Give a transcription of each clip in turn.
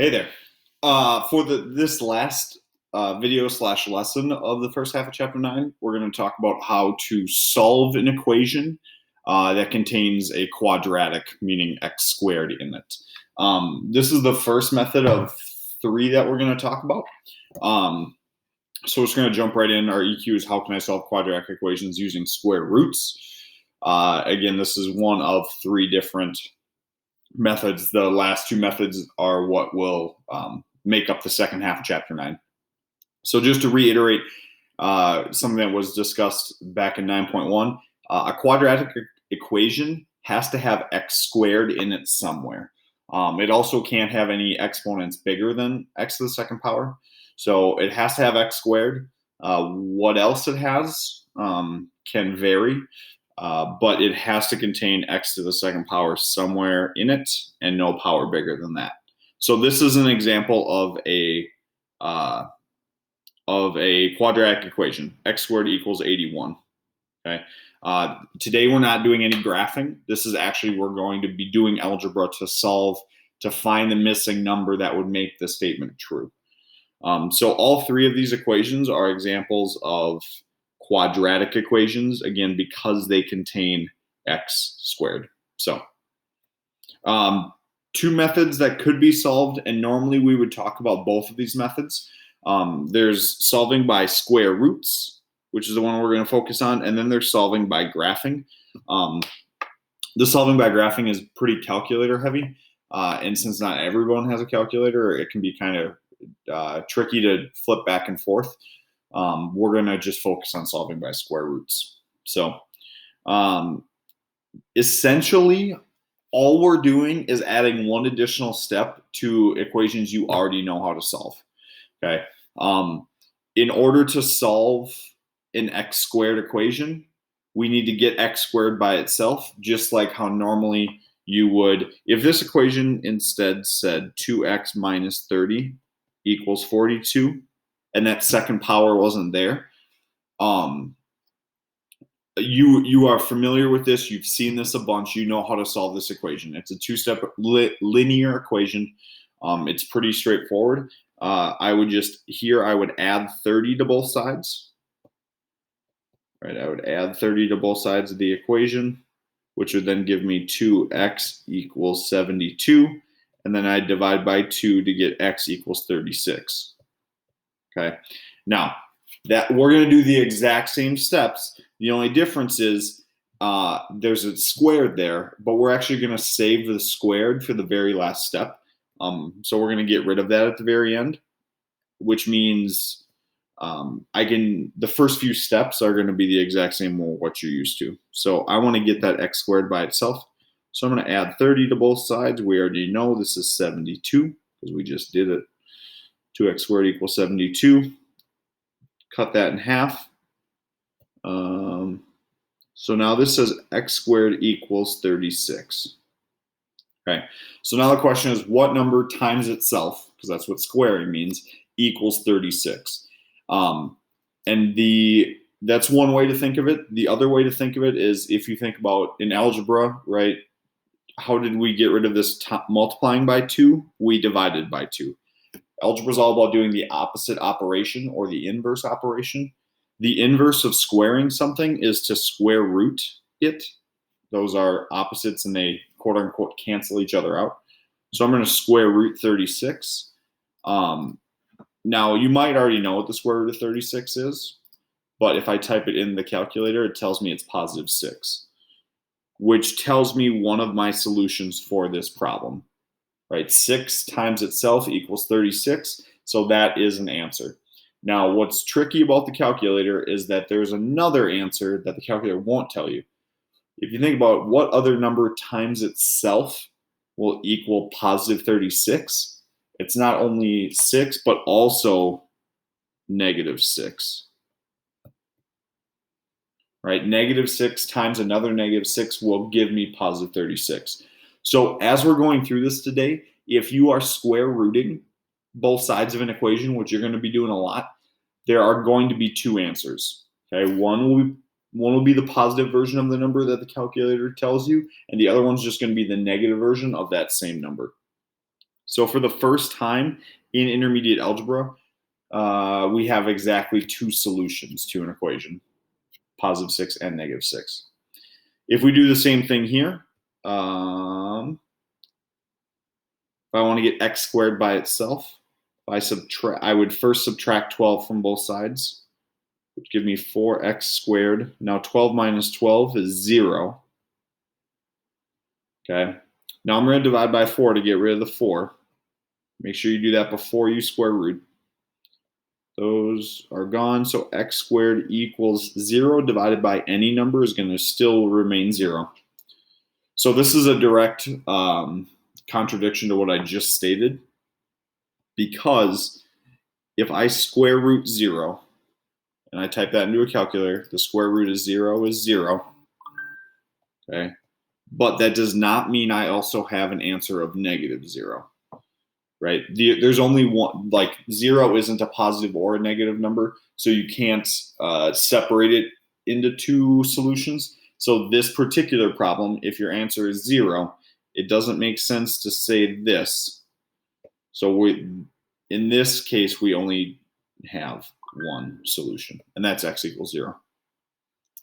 Hey there. For this last video slash lesson of the first half of chapter 9, we're going to talk about how to solve an equation that contains a quadratic, meaning x squared in it. This is the first method of 3 that we're going to talk about. So we're just going to jump right in. Our EQ is how can I solve quadratic equations using square roots. Again, this is one of 3 different methods. The last 2 methods are what will make up the second half of chapter 9. So just to reiterate something that was discussed back in 9.1, a quadratic equation has to have x squared in it somewhere. It also can't have any exponents bigger than x to the second power. So it has to have x squared. What else it has can vary. But it has to contain x to the second power somewhere in it and no power bigger than that. So this is an example of a quadratic equation. X squared equals 81. Okay. Today we're not doing any graphing. This is actually, we're going to be doing algebra to find the missing number that would make the statement true. So all 3 of these equations are examples of quadratic equations, again, because they contain x squared. So 2 methods that could be solved, and normally we would talk about both of these methods. There's solving by square roots, which is the one we're going to focus on, and then there's solving by graphing. The solving by graphing is pretty calculator heavy, and since not everyone has a calculator, it can be kind of tricky to flip back and forth. We're going to just focus on solving by square roots. So essentially, all we're doing is adding one additional step to equations you already know how to solve. Okay. In order to solve an x squared equation, we need to get x squared by itself, just like how normally you would. If this equation instead said 2x minus 30 equals 42, and that second power wasn't there, you are familiar with this. You've seen this a bunch. You know how to solve this equation. It's a 2-step linear equation. It's pretty straightforward. I would add 30 to both sides. Right, I would add 30 to both sides of the equation, which would then give me 2x equals 72. And then I divide by 2 to get x equals 36. Okay, now that we're going to do the exact same steps. The only difference is there's a squared there, but we're actually going to save the squared for the very last step. So we're going to get rid of that at the very end, which means the first few steps are going to be the exact same as what you're used to. So I want to get that x squared by itself. So I'm going to add 30 to both sides. We already know this is 72 because we just did it. 2x squared equals 72. Cut that in half. So now this says x squared equals 36. Okay, so now the question is what number times itself, because that's what squaring means, equals 36. That's one way to think of it. The other way to think of it is if you think about in algebra, right? How did we get rid of this multiplying by 2? We divided by 2. Algebra is all about doing the opposite operation or the inverse operation. The inverse of squaring something is to square root it. Those are opposites and they quote unquote cancel each other out. So I'm going to square root 36. Now you might already know what the square root of 36 is, but if I type it in the calculator, it tells me it's positive 6, which tells me one of my solutions for this problem. Right, 6 times itself equals 36, so that is an answer. Now, what's tricky about the calculator is that there's another answer that the calculator won't tell you. If you think about what other number times itself will equal positive 36, it's not only 6, but also negative 6. Right, negative 6 times another negative 6 will give me positive 36. So as we're going through this today, if you are square rooting both sides of an equation, which you're going to be doing a lot, there are going to be 2 answers. Okay, one will be the positive version of the number that the calculator tells you, and the other one's just going to be the negative version of that same number. So for the first time in intermediate algebra, we have exactly two solutions to an equation, positive 6 and negative 6. If we do the same thing here, if I want to get x squared by itself, I would first subtract 12 from both sides, which give me 4x squared. Now 12 minus 12 is 0. Okay. Now I'm going to divide by 4 to get rid of the 4. Make sure you do that before you square root. Those are gone. So x squared equals 0 divided by any number is going to still remain 0. So this is a direct contradiction to what I just stated, because if I square root 0 and I type that into a calculator, the square root of 0 is 0. Okay. But that does not mean I also have an answer of negative 0. Right? There's only one, like 0 isn't a positive or a negative number, so you can't separate it into two solutions. So this particular problem, if your answer is 0, it doesn't make sense to say this. So in this case, we only have one solution, and that's x equals 0.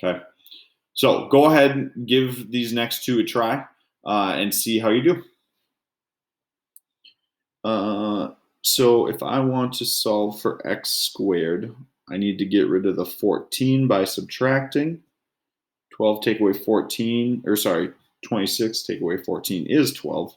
Okay. So go ahead and give these next two a try and see how you do. So if I want to solve for x squared, I need to get rid of the 14 by subtracting. 12 take away 14, or sorry, 26 take away 14 is 12.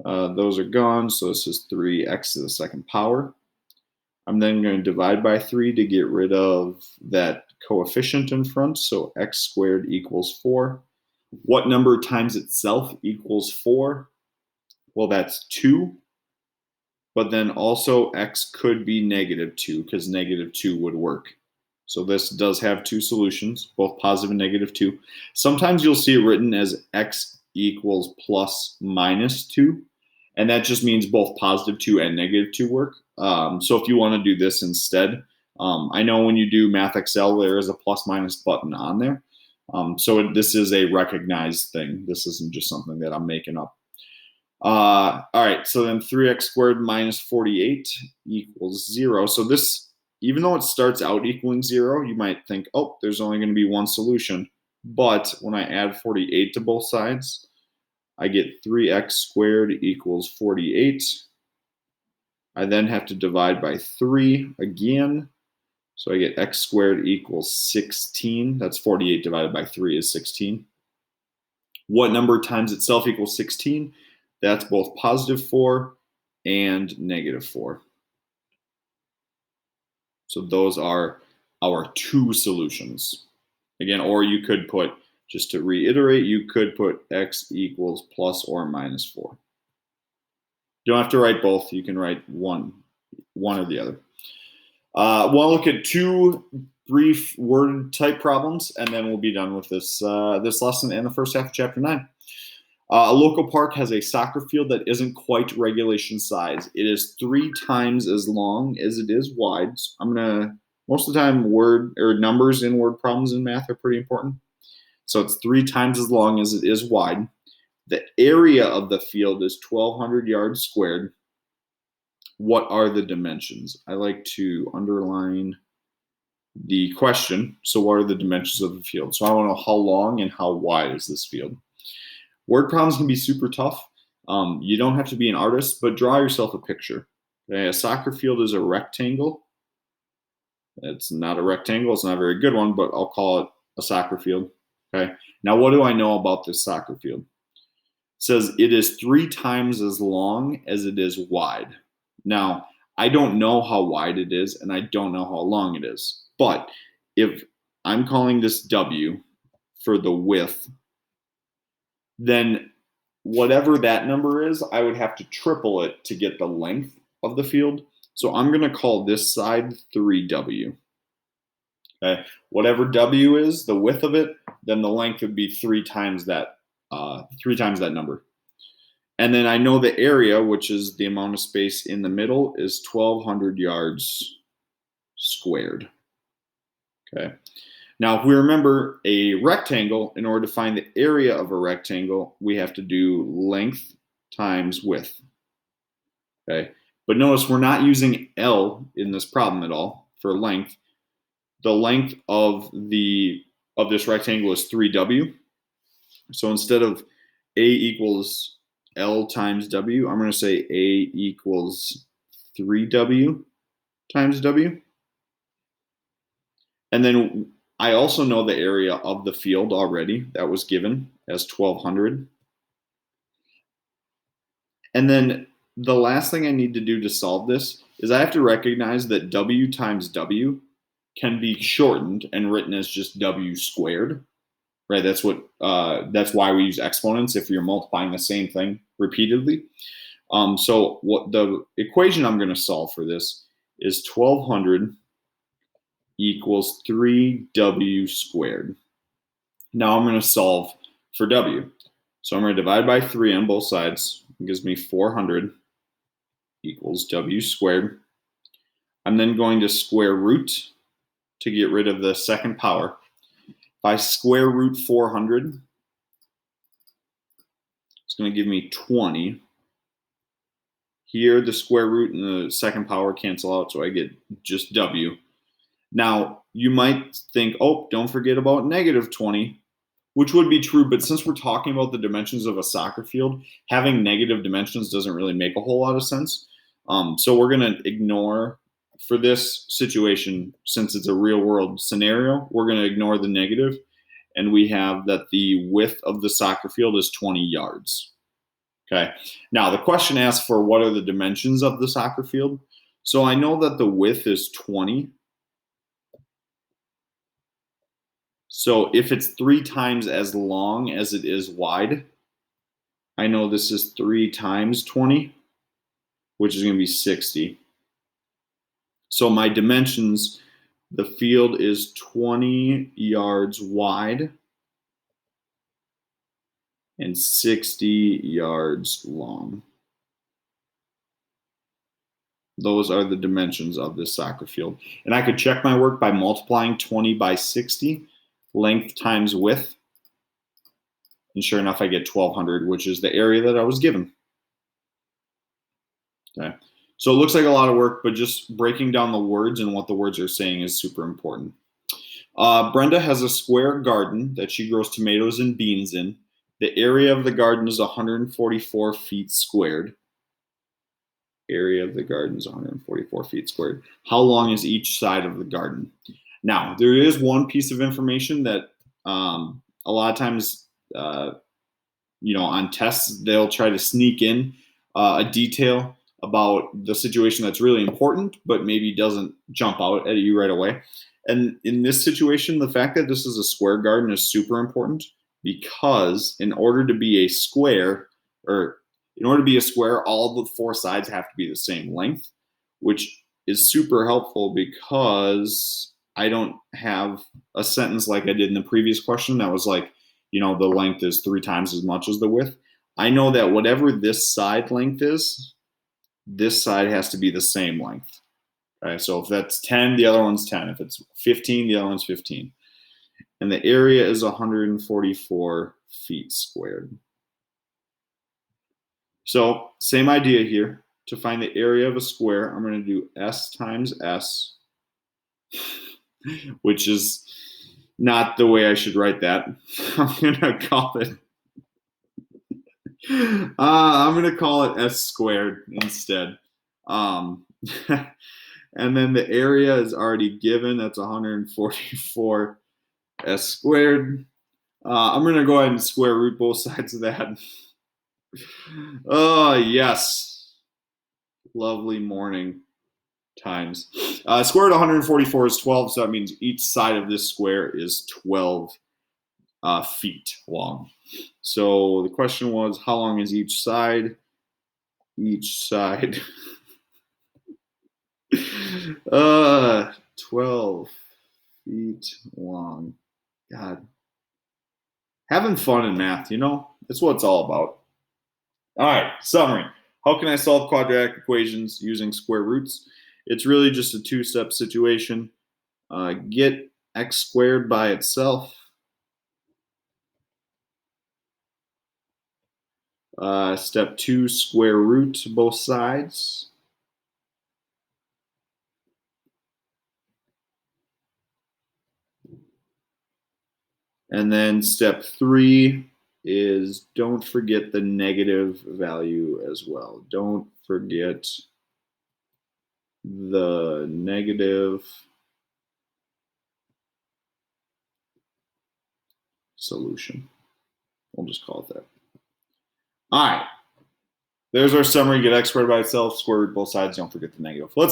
Those are gone, so this is 3x to the second power. I'm then going to divide by 3 to get rid of that coefficient in front, so x squared equals 4. What number times itself equals 4? Well, that's 2. But then also x could be negative 2, because negative 2 would work. So this does have two solutions, both positive and negative 2. Sometimes you'll see it written as x equals plus minus 2, and that just means both positive 2 and negative 2 work. So if you want to do this instead, I know when you do Math Excel, there is a plus minus button on there. So this is a recognized thing. This isn't just something that I'm making up. All right, so then 3x squared minus 48 equals 0. So this, even though it starts out equaling 0, you might think, oh, there's only going to be one solution. But when I add 48 to both sides, I get 3x squared equals 48. I then have to divide by 3 again. So I get x squared equals 16. That's 48 divided by 3 is 16. What number times itself equals 16? That's both positive 4 and negative 4. So those are our two solutions. Again, or you could put, just to reiterate, you could put x equals plus or minus 4. You don't have to write both. You can write one or the other. We'll look at two brief word type problems, and then we'll be done with this lesson and the first half of chapter 9. A local park has a soccer field that isn't quite regulation size. It is 3 times as long as it is wide. So most of the time, word or numbers in word problems in math are pretty important. So it's 3 times as long as it is wide. The area of the field is 1,200 yards squared. What are the dimensions? I like to underline the question. So what are the dimensions of the field? So I want to know how long and how wide is this field. Word problems can be super tough. You don't have to be an artist, but draw yourself a picture. Okay, a soccer field is a rectangle. It's not a rectangle. It's not a very good one, but I'll call it a soccer field. Okay. Now, what do I know about this soccer field? It says it is 3 times as long as it is wide. Now, I don't know how wide it is, and I don't know how long it is. But if I'm calling this W for the width, then whatever that number is, I would have to triple it to get the length of the field. So I'm going to call this side 3W. Okay, whatever W is, the width of it, then the length would be 3 times that number. And then I know the area, which is the amount of space in the middle, is 1,200 yards squared. Okay. Now, if we remember a rectangle, in order to find the area of a rectangle, we have to do length times width. Okay, but notice we're not using L in this problem at all for length. The length of this rectangle is 3W. So instead of A equals L times W, I'm going to say A equals 3W times W. And then I also know the area of the field already that was given as 1200. And then the last thing I need to do to solve this is I have to recognize that W times W can be shortened and written as just W squared, right? That's why we use exponents if you're multiplying the same thing repeatedly. So what the equation I'm going to solve for this is 1200 equals 3W squared. Now I'm going to solve for W. So I'm going to divide by 3 on both sides. It gives me 400 equals W squared. I'm then going to square root to get rid of the second power. If I square root 400, it's going to give me 20. Here, the square root and the second power cancel out, so I get just W. Now, you might think, oh, don't forget about negative 20, which would be true, but since we're talking about the dimensions of a soccer field, having negative dimensions doesn't really make a whole lot of sense. So we're going to ignore, for this situation, since it's a real world scenario, we're going to ignore the negative, and we have that the width of the soccer field is 20 yards. Okay. Now, the question asks for what are the dimensions of the soccer field. So I know that the width is 20. So if it's 3 times as long as it is wide, I know this is 3 times 20, which is going to be 60. So my dimensions, the field is 20 yards wide and 60 yards long. Those are the dimensions of this soccer field. And I could check my work by multiplying 20 by 60, length times width. And sure enough, I get 1200, which is the area that I was given. Okay. So it looks like a lot of work, but just breaking down the words and what the words are saying is super important. Brenda has a square garden that she grows tomatoes and beans in. The area of the garden is 144 feet squared. Area of the garden is 144 feet squared. How long is each side of the garden? Now, there is one piece of information that a lot of times, on tests, they'll try to sneak in a detail about the situation that's really important, but maybe doesn't jump out at you right away. And in this situation, the fact that this is a square garden is super important because in order to be a square, all the 4 sides have to be the same length, which is super helpful because I don't have a sentence like I did in the previous question that was like, the length is 3 times as much as the width. I know that whatever this side length is, this side has to be the same length. Okay, so if that's 10, the other one's 10. If it's 15, the other one's 15. And the area is 144 feet squared. So same idea here. To find the area of a square, I'm going to do S times S, which is not the way I should write that. I'm going to call it S squared instead. And then the area is already given. That's 144 S squared. I'm going to go ahead and square root both sides of that. Oh, yes. Lovely morning times. Square root of 144 is 12, so that means each side of this square is 12 feet long. So the question was, how long is each side? Each side. 12 feet long. God. Having fun in math, that's what it's all about. All right, summary. How can I solve quadratic equations using square roots? It's really just a 2-step situation. Get x squared by itself. Step 2, square root both sides. And then step 3 is don't forget the negative value as well. Don't forget the negative solution. We'll just call it that. All right. There's our summary. Get x squared by itself, square root both sides. Don't forget the negative. Let's get